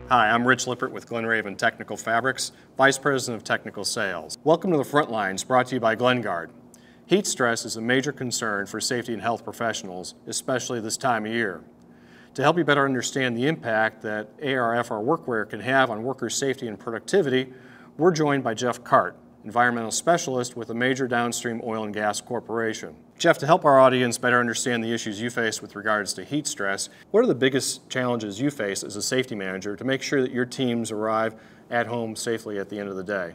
Hi, I'm Rich Lippert with Glenraven Technical Fabrics, Vice President of Technical Sales. Welcome to the FRontlines, brought to you by GlenGuard. Heat stress is a major concern for safety and health professionals, especially this time of year. To help you better understand the impact that AR/FR workwear can have on workers' safety and productivity, we're joined by Jeff Cart, environmental specialist with a major downstream oil and gas corporation. Jeff, to help our audience better understand the issues you face with regards to heat stress, what are the biggest challenges you face as a safety manager to make sure that your teams arrive at home safely at the end of the day?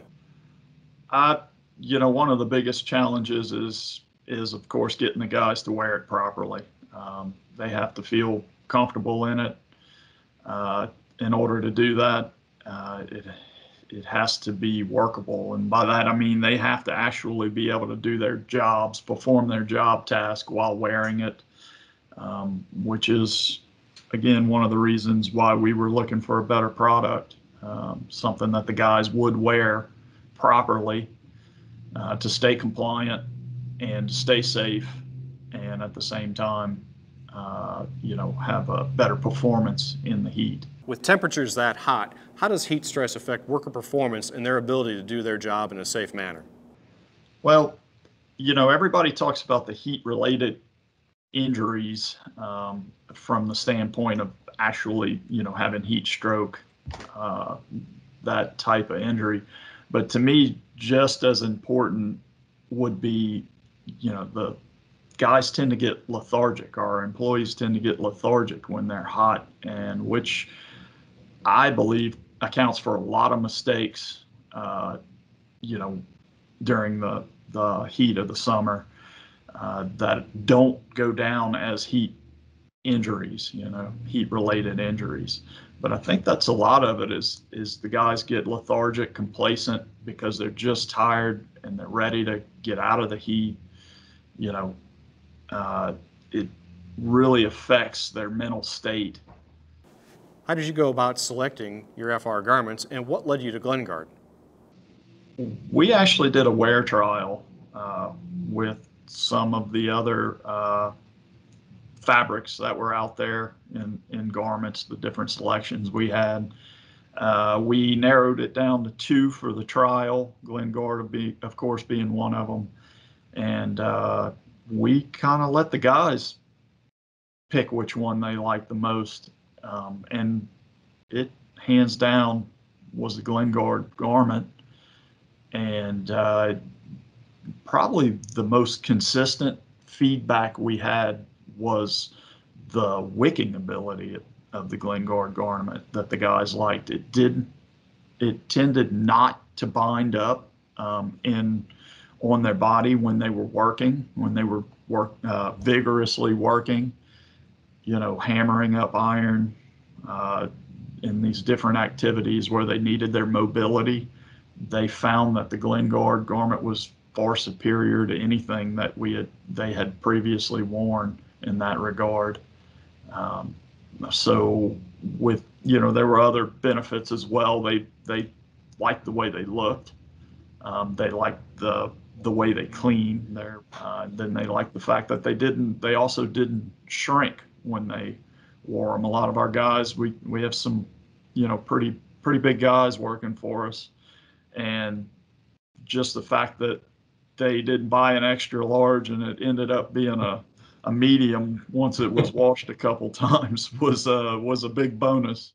One of the biggest challenges is of course getting the guys to wear it properly. They have to feel comfortable in it. In order to do that, it has to be workable, and by that I mean they have to actually be able to do their jobs, perform their job task while wearing it, which is again one of the reasons why we were looking for a better product, something that the guys would wear properly to stay compliant and to stay safe, and at the same time have a better performance in the heat. With temperatures that hot, how does heat stress affect worker performance and their ability to do their job in a safe manner? Well, everybody talks about the heat-related injuries from the standpoint of actually, having heat stroke, that type of injury. But to me, just as important would be, the guys tend to get lethargic. Our employees tend to get lethargic when they're hot, and which I believe accounts for a lot of mistakes, during the heat of the summer that don't go down as heat injuries, heat-related injuries. But I think that's a lot of it is the guys get lethargic, complacent because they're just tired and they're ready to get out of the heat. It really affects their mental state. How did you go about selecting your FR garments, and what led you to GlenGuard? We actually did a wear trial with some of the other fabrics that were out there in garments, the different selections we had. We narrowed it down to 2 for the trial, GlenGuard of course being one of them, and we kind of let the guys pick which one they liked the most, and it hands down was the GlenGuard garment, and probably the most consistent feedback we had was the wicking ability of the GlenGuard garment that the guys liked. It tended not to bind up on their body when they were working, vigorously working, hammering up iron in these different activities where they needed their mobility. They found that the GlenGuard garment was far superior to anything that they had previously worn in that regard. So there were other benefits as well. They liked the way they looked. They liked the way they clean. Then they liked the fact that they also didn't shrink when they wore them. A lot of our guys, we have some, pretty big guys working for us, and just the fact that they didn't buy an extra large and it ended up being a medium once it was washed a couple times was a big bonus.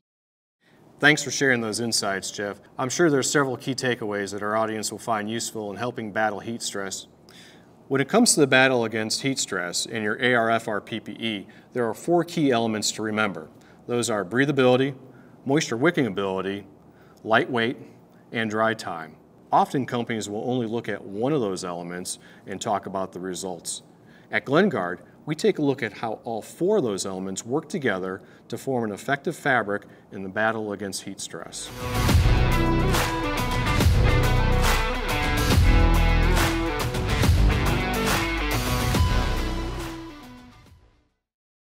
Thanks for sharing those insights, Jeff. I'm sure there are several key takeaways that our audience will find useful in helping battle heat stress. When it comes to the battle against heat stress in your AR/FR PPE, there are 4 key elements to remember. Those are breathability, moisture wicking ability, lightweight, and dry time. Often companies will only look at one of those elements and talk about the results. At GlenGuard, we take a look at how all 4 of those elements work together to form an effective fabric in the battle against heat stress.